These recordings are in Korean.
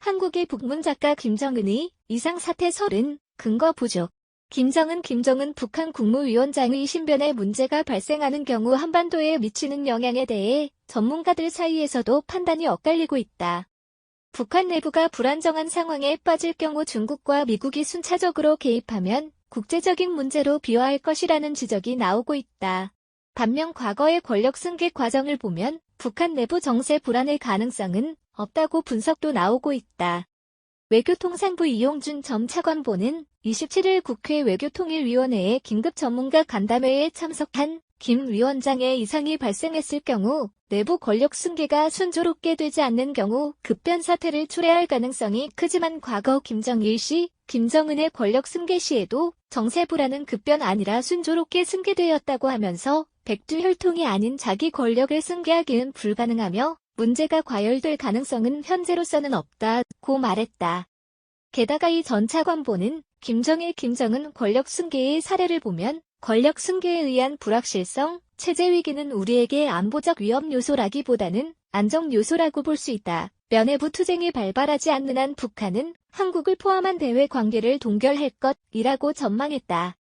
한국의 북문작가 김정은의 이상사태 설은 근거 부족. 김정은 북한 국무위원장의 신변에 문제가 발생하는 경우 한반도에 미치는 영향에 대해 전문가들 사이에서도 판단이 엇갈리고 있다. 북한 내부가 불안정한 상황에 빠질 경우 중국과 미국이 순차적으로 개입하면 국제적인 문제로 비화할 것이라는 지적이 나오고 있다. 반면 과거의 권력 승계 과정을 보면 북한 내부 정세 불안의 가능성은 없다고 분석도 나오고 있다. 외교통상부 이용준 전 차관보는 27일 국회 외교통일위원회의 긴급 전문가 간담회에 참석한 김 위원장의 이상이 발생했을 경우 내부 권력 승계가 순조롭게 되지 않는 경우 급변 사태를 초래할 가능성이 크지만 과거 김정일 시, 김정은의 권력 승계 시에도 정세 불안은 급변 아니라 순조롭게 승계되었다고 하면서 백두혈통이 아닌 자기 권력을 승계하기는 불가능하며 문제가 과열될 가능성은 현재로서는 없다고 말했다. 게다가 이 전 차관보는 김정일, 김정은 권력 승계의 사례를 보면 권력 승계에 의한 불확실성, 체제 위기는 우리에게 안보적 위험 요소라기보다는 안정 요소라고 볼 수 있다. 내부 투쟁이 발발하지 않는 한 북한은 한국을 포함한 대외 관계를 동결할 것이라고 전망했다.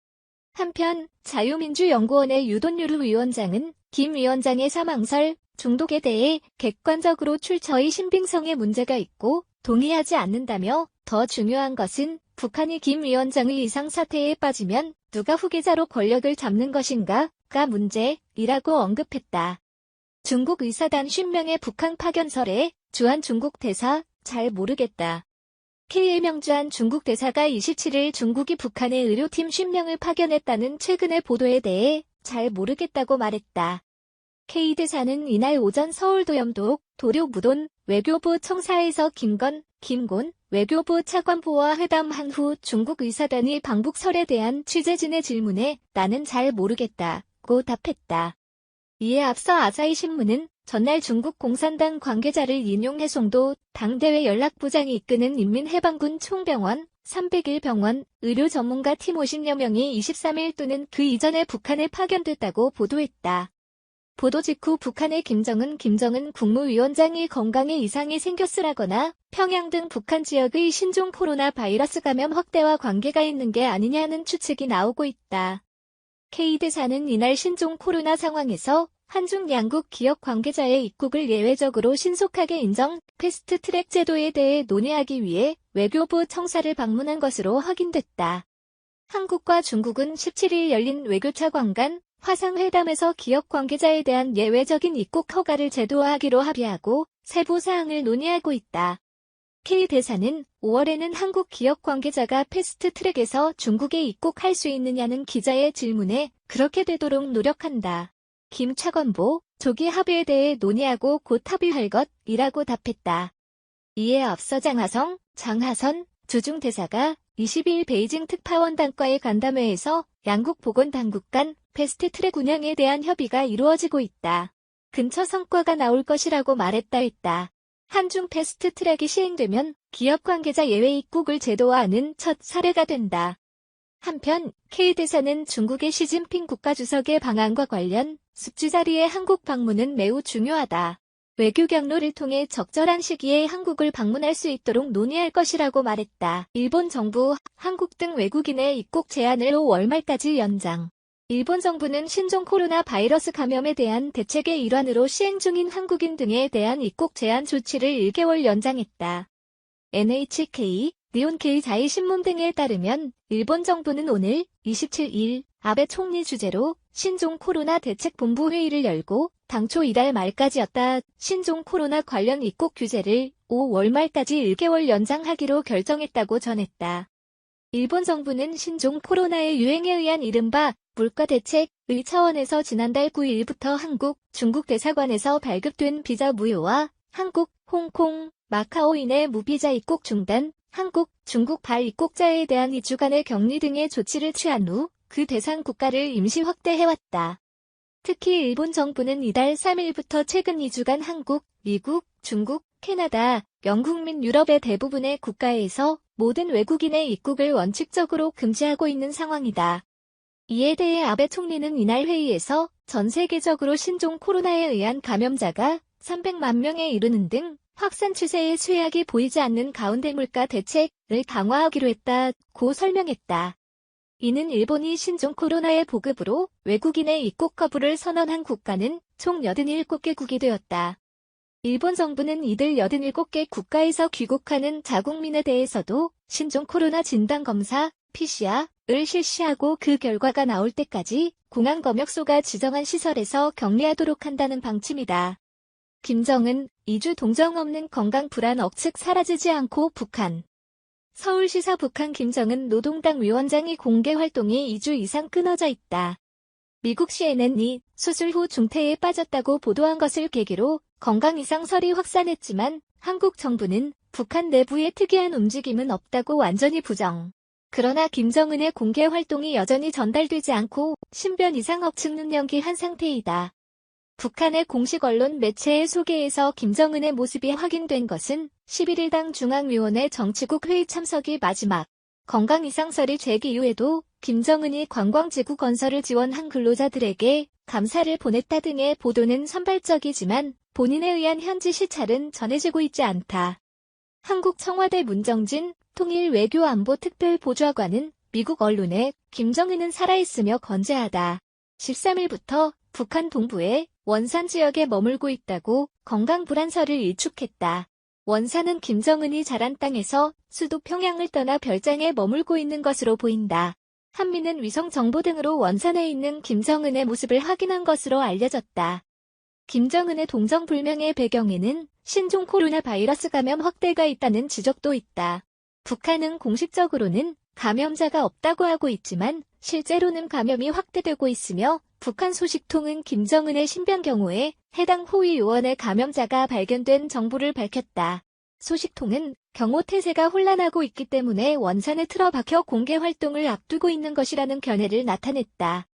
한편 자유민주연구원의 유돈유루 위원장은 김 위원장의 사망설, 중독에 대해 객관적으로 출처의 신빙성에 문제가 있고 동의하지 않는다며 더 중요한 것은 북한이 김 위원장의 이상사태에 빠지면 누가 후계자로 권력을 잡는 것인가가 문제이라고 언급했다. 중국 의사단 50명의 북한 파견설에 주한 중국 대사 잘 모르겠다. K의 명주한 중국 대사가 27일 중국이 북한의 의료팀 50명을 파견했다는 최근의 보도에 대해 잘 모르겠다고 말했다. K 대사는 이날 오전 서울도염독 도료무돈 외교부 청사에서 김곤 외교부 차관보와 회담한 후 중국 의사단이 방북설에 대한 취재진의 질문에 나는 잘 모르겠다고 답했다. 이에 앞서 아사히신문은 전날 중국 공산당 관계자를 인용해 송도 당대회 연락부장이 이끄는 인민해방군 총병원 301병원 의료 전문가 팀 50여 명이 23일 또는 그 이전에 북한에 파견됐다고 보도했다. 보도 직후 북한의 김정은 국무위원장이 건강에 이상이 생겼으라거나 평양 등 북한 지역의 신종 코로나 바이러스 감염 확대와 관계가 있는 게 아니냐는 추측이 나오고 있다. K 대사는 이날 신종 코로나 상황에서 한중 양국 기업 관계자의 입국을 예외적으로 신속하게 인정 패스트트랙 제도에 대해 논의하기 위해 외교부 청사를 방문한 것으로 확인됐다. 한국과 중국은 17일 열린 외교차관 간 화상회담에서 기업 관계자에 대한 예외적인 입국 허가를 제도화하기로 합의하고 세부 사항을 논의하고 있다. K 대사는 5월에는 한국 기업 관계자가 패스트트랙에서 중국에 입국할 수 있느냐는 기자의 질문에 그렇게 되도록 노력한다. 김 차관보, 조기 합의에 대해 논의하고 곧 합의할 것이라고 답했다. 이에 앞서 장하선 주중 대사가 22일 베이징 특파원단과의 간담회에서 양국 보건당국 간 패스트트랙 운영에 대한 협의가 이루어지고 있다. 근처 성과가 나올 것이라고 말했다. 한중 패스트트랙이 시행되면 기업 관계자 예외 입국을 제도화하는 첫 사례가 된다. 한편 K 대사는 중국의 시진핑 국가주석의 방한과 관련 숙지 자리의 한국 방문은 매우 중요하다. 외교 경로를 통해 적절한 시기에 한국을 방문할 수 있도록 논의할 것이라고 말했다. 일본 정부, 한국 등 외국인의 입국 제한을 5월 말까지 연장. 일본 정부는 신종 코로나 바이러스 감염에 대한 대책의 일환으로 시행 중인 한국인 등에 대한 입국 제한 조치를 1개월 연장했다. NHK, 니혼케이 자이신문 등에 따르면 일본 정부는 오늘 27일 아베 총리 주재로 신종 코로나 대책본부 회의를 열고 당초 이달 말까지였다. 신종 코로나 관련 입국 규제를 5월 말까지 1개월 연장하기로 결정했다고 전했다. 일본 정부는 신종 코로나의 유행에 의한 이른바 물가대책의 차원에서 지난달 9일부터 한국, 중국 대사관에서 발급된 비자 무효와 한국, 홍콩, 마카오인의 무비자 입국 중단, 한국, 중국 발 입국자에 대한 2주간의 격리 등의 조치를 취한 후 그 대상 국가를 임시 확대해왔다. 특히 일본 정부는 이달 3일부터 최근 2주간 한국, 미국, 중국, 캐나다, 영국 및 유럽의 대부분의 국가에서 모든 외국인의 입국을 원칙적으로 금지하고 있는 상황이다. 이에 대해 아베 총리는 이날 회의에서 전 세계적으로 신종 코로나에 의한 감염자가 300만 명에 이르는 등 확산 추세의 쇠약이 보이지 않는 가운데 물가 대책을 강화하기로 했다고 설명했다. 이는 일본이 신종 코로나의 보급으로 외국인의 입국 거부를 선언한 국가는 총 87개국이 되었다. 일본 정부는 이들 87개 국가에서 귀국하는 자국민에 대해서도 신종 코로나 진단검사 PCR을 실시하고 그 결과가 나올 때까지 공항검역소가 지정한 시설에서 격리하도록 한다는 방침이다. 김정은, 2주 동정 없는 건강 불안 억측 사라지지 않고 북한. 서울시사 북한 김정은 노동당 위원장이 공개 활동이 2주 이상 끊어져 있다. 미국 CNN이 수술 후 중태에 빠졌다고 보도한 것을 계기로 건강 이상설이 확산했지만 한국 정부는 북한 내부의 특이한 움직임은 없다고 완전히 부정. 그러나 김정은의 공개 활동이 여전히 전달되지 않고 신변 이상 억측는 연기한 상태이다. 북한의 공식 언론 매체의 소개에서 김정은의 모습이 확인된 것은 11일 당 중앙위원회 정치국 회의 참석이 마지막. 건강 이상설이 제기 이후에도 김정은이 관광지구 건설을 지원한 근로자들에게 감사를 보냈다 등의 보도는 산발적이지만 본인에 의한 현지 시찰은 전해지고 있지 않다. 한국 청와대 문정진 통일외교안보특별보좌관은 미국 언론에 김정은은 살아있으며 건재하다. 13일부터 북한 동부의 원산 지역에 머물고 있다고 건강불안설을 일축했다. 원산은 김정은이 자란 땅에서 수도 평양을 떠나 별장에 머물고 있는 것으로 보인다. 한미는 위성 정보 등으로 원산에 있는 김정은의 모습을 확인한 것으로 알려졌다. 김정은의 동정불명의 배경에는 신종 코로나 바이러스 감염 확대가 있다는 지적도 있다. 북한은 공식적으로는 감염자가 없다고 하고 있지만 실제로는 감염이 확대되고 있으며 북한 소식통은 김정은의 신변 경우에 해당 호위 요원의 감염자가 발견된 정보를 밝혔다. 소식통은 경호 태세가 혼란하고 있기 때문에 원산에 틀어박혀 공개 활동을 앞두고 있는 것이라는 견해를 나타냈다.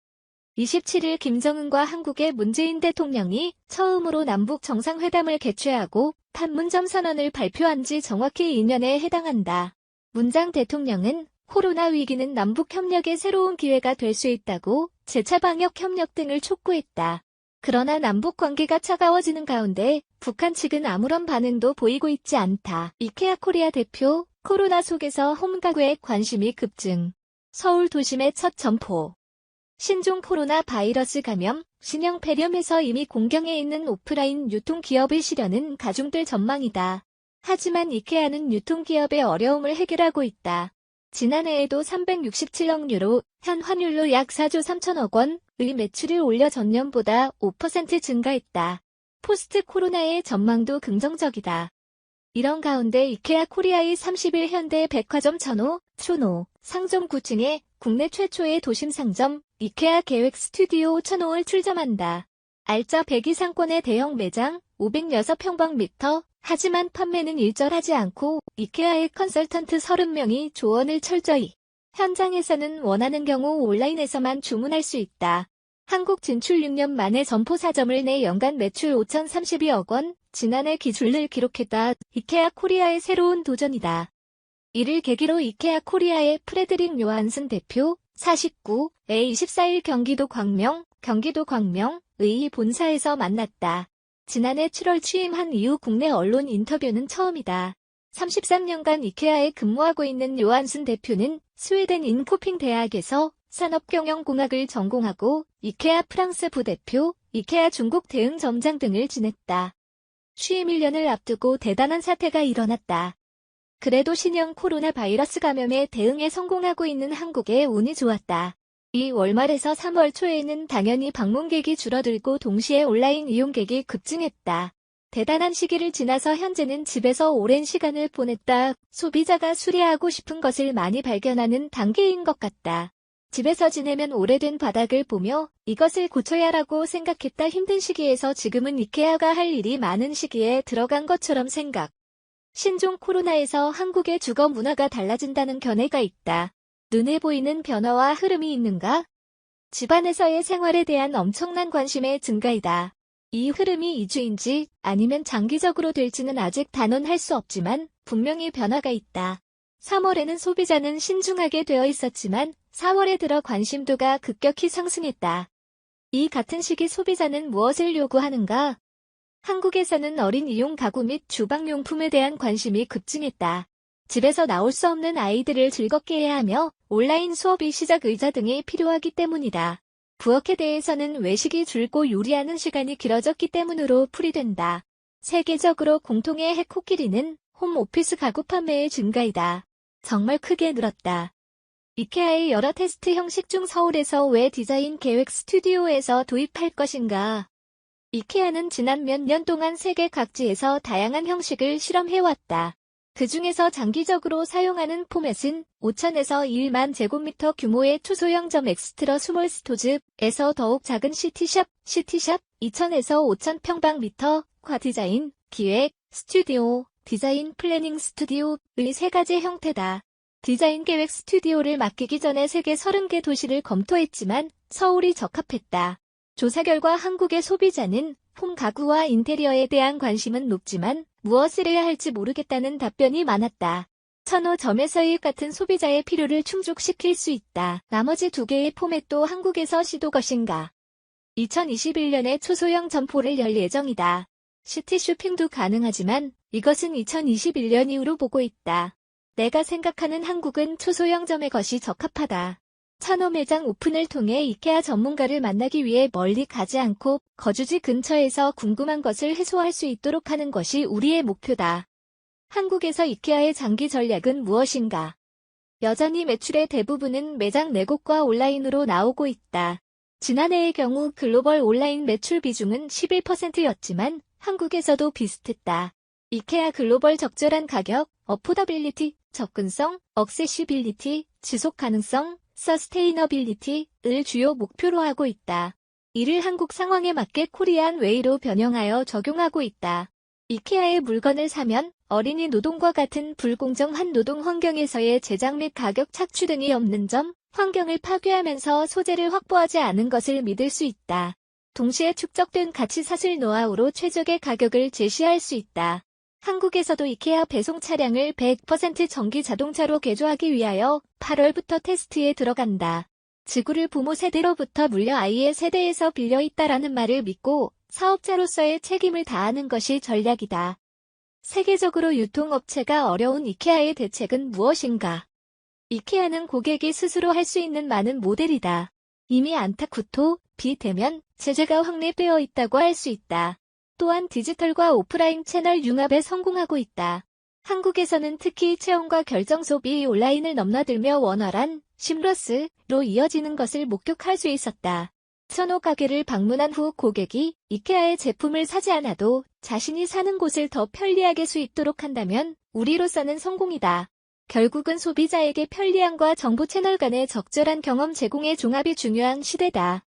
27일 김정은과 한국의 문재인 대통령이 처음으로 남북 정상회담을 개최하고 판문점 선언을 발표한 지 정확히 2년에 해당한다. 문장 대통령은 코로나 위기는 남북 협력의 새로운 기회가 될 수 있다고 재차 방역 협력 등을 촉구했다. 그러나 남북 관계가 차가워지는 가운데 북한 측은 아무런 반응도 보이고 있지 않다. 이케아 코리아 대표, 코로나 속에서 홈가구에 관심이 급증. 서울 도심의 첫 점포. 신종 코로나 바이러스 감염, 신형 폐렴에서 이미 공경에 있는 오프라인 유통기업의 실현은 가중될 전망이다. 하지만 이케아는 유통기업의 어려움을 해결하고 있다. 지난해에도 367억 유로, 현 환율로 약 4조 3천억 원의 매출을 올려 전년보다 5% 증가했다. 포스트 코로나의 전망도 긍정적이다. 이런 가운데 이케아 코리아의 30일 현대 백화점 초노 상점 9층에 국내 최초의 도심 상점 이케아 계획 스튜디오 초노를 출점한다. 알짜 100 이상권의 대형 매장 506평방미터, 하지만 판매는 일절하지 않고 이케아의 컨설턴트 30명이 조언을 철저히. 현장에서는 원하는 경우 온라인에서만 주문할 수 있다. 한국 진출 6년 만에 점포 4점을 내 연간 매출 5,032억 원, 지난해 기준을 기록했다. 이케아 코리아의 새로운 도전이다. 이를 계기로 이케아 코리아의 프레드릭 요한슨 대표, 49에 24일 경기도 광명의 본사에서 만났다. 지난해 7월 취임한 이후 국내 언론 인터뷰는 처음이다. 33년간 이케아에 근무하고 있는 요한슨 대표는 스웨덴 인코핑 대학에서 산업경영공학을 전공하고 이케아 프랑스 부대표, 이케아 중국 대응점장 등을 지냈다. 취임 1년을 앞두고 대단한 사태가 일어났다. 그래도 신형 코로나 바이러스 감염에 대응에 성공하고 있는 한국의 운이 좋았다. 2월 말에서 3월 초에는 당연히 방문객이 줄어들고 동시에 온라인 이용객이 급증했다. 대단한 시기를 지나서 현재는 집에서 오랜 시간을 보냈다. 소비자가 수리하고 싶은 것을 많이 발견하는 단계인 것 같다. 집에서 지내면 오래된 바닥을 보며 이것을 고쳐야라고 생각했다. 힘든 시기에서 지금은 이케아가 할 일이 많은 시기에 들어간 것처럼 생각. 신종 코로나에서 한국의 주거 문화가 달라진다는 견해가 있다. 눈에 보이는 변화와 흐름이 있는가? 집안에서의 생활에 대한 엄청난 관심의 증가이다. 이 흐름이 2주인지 아니면 장기적으로 될지는 아직 단언할 수 없지만 분명히 변화가 있다. 3월에는 소비자는 신중하게 되어 있었지만 4월에 들어 관심도가 급격히 상승했다. 이 같은 시기 소비자는 무엇을 요구하는가? 한국에서는 어린이용 가구 및 주방용품에 대한 관심이 급증했다. 집에서 나올 수 없는 아이들을 즐겁게 해야 하며 온라인 수업이 시작 의자 등이 필요하기 때문이다. 부엌에 대해서는 외식이 줄고 요리하는 시간이 길어졌기 때문으로 풀이된다. 세계적으로 공통의 핵코끼리는 홈오피스 가구 판매의 증가이다. 정말 크게 늘었다. 이케아의 여러 테스트 형식 중 서울에서 왜 디자인 계획 스튜디오에서 도입할 것인가? 이케아는 지난 몇 년 동안 세계 각지에서 다양한 형식을 실험해왔다. 그 중에서 장기적으로 사용하는 포맷은 5,000에서 1만 제곱미터 규모의 초소형점 엑스트라 스몰 스토즈에서 더욱 작은 시티샵 2,000에서 5,000평방미터 과 디자인, 기획, 스튜디오, 디자인 플래닝 스튜디오의 세 가지 형태다. 디자인 계획 스튜디오를 맡기기 전에 세계 30개 도시를 검토했지만 서울이 적합했다. 조사 결과 한국의 소비자는 홈 가구와 인테리어에 대한 관심은 높지만 무엇을 해야 할지 모르겠다는 답변이 많았다. 천호점에서의 같은 소비자의 필요를 충족시킬 수 있다. 나머지 두 개의 포맷도 한국에서 시도 것인가? 2021년에 초소형 점포를 열 예정이다. 시티 쇼핑도 가능하지만 이것은 2021년 이후로 보고 있다. 내가 생각하는 한국은 초소형점의 것이 적합하다. 천호 매장 오픈을 통해 이케아 전문가를 만나기 위해 멀리 가지 않고 거주지 근처에서 궁금한 것을 해소할 수 있도록 하는 것이 우리의 목표다. 한국에서 이케아의 장기 전략은 무엇인가? 여전히 매출의 대부분은 매장 내곳과 온라인으로 나오고 있다. 지난해의 경우 글로벌 온라인 매출 비중은 11%였지만 한국에서도 비슷했다. 이케아 글로벌 적절한 가격, 어포더빌리티, 접근성, 억세시빌리티, 지속 가능성, 서스테이너빌리티를 주요 목표로 하고 있다. 이를 한국 상황에 맞게 코리안 웨이로 변형하여 적용하고 있다. 이케아의 물건을 사면 어린이 노동과 같은 불공정한 노동 환경에서의 제작 및 가격 착취 등이 없는 점, 환경을 파괴하면서 소재를 확보하지 않은 것을 믿을 수 있다. 동시에 축적된 가치 사슬 노하우로 최적의 가격을 제시할 수 있다. 한국에서도 이케아 배송 차량을 100% 전기 자동차로 개조하기 위하여 8월부터 테스트에 들어간다. 지구를 부모 세대로부터 물려 아이의 세대에서 빌려 있다라는 말을 믿고 사업자로서의 책임을 다하는 것이 전략이다. 세계적으로 유통업체가 어려운 이케아의 대책은 무엇인가? 이케아는 고객이 스스로 할 수 있는 많은 모델이다. 이미 안타쿠토, 비대면, 제재가 확립되어 있다고 할 수 있다. 또한 디지털과 오프라인 채널 융합에 성공하고 있다. 한국에서는 특히 체험과 결정 소비 온라인을 넘나들며 원활한 심러스로 이어지는 것을 목격할 수 있었다. 천호 가게를 방문한 후 고객이 이케아의 제품을 사지 않아도 자신이 사는 곳을 더 편리하게 수입도록 한다면 우리로서는 성공이다. 결국은 소비자에게 편리함과 정보 채널 간의 적절한 경험 제공의 종합이 중요한 시대다.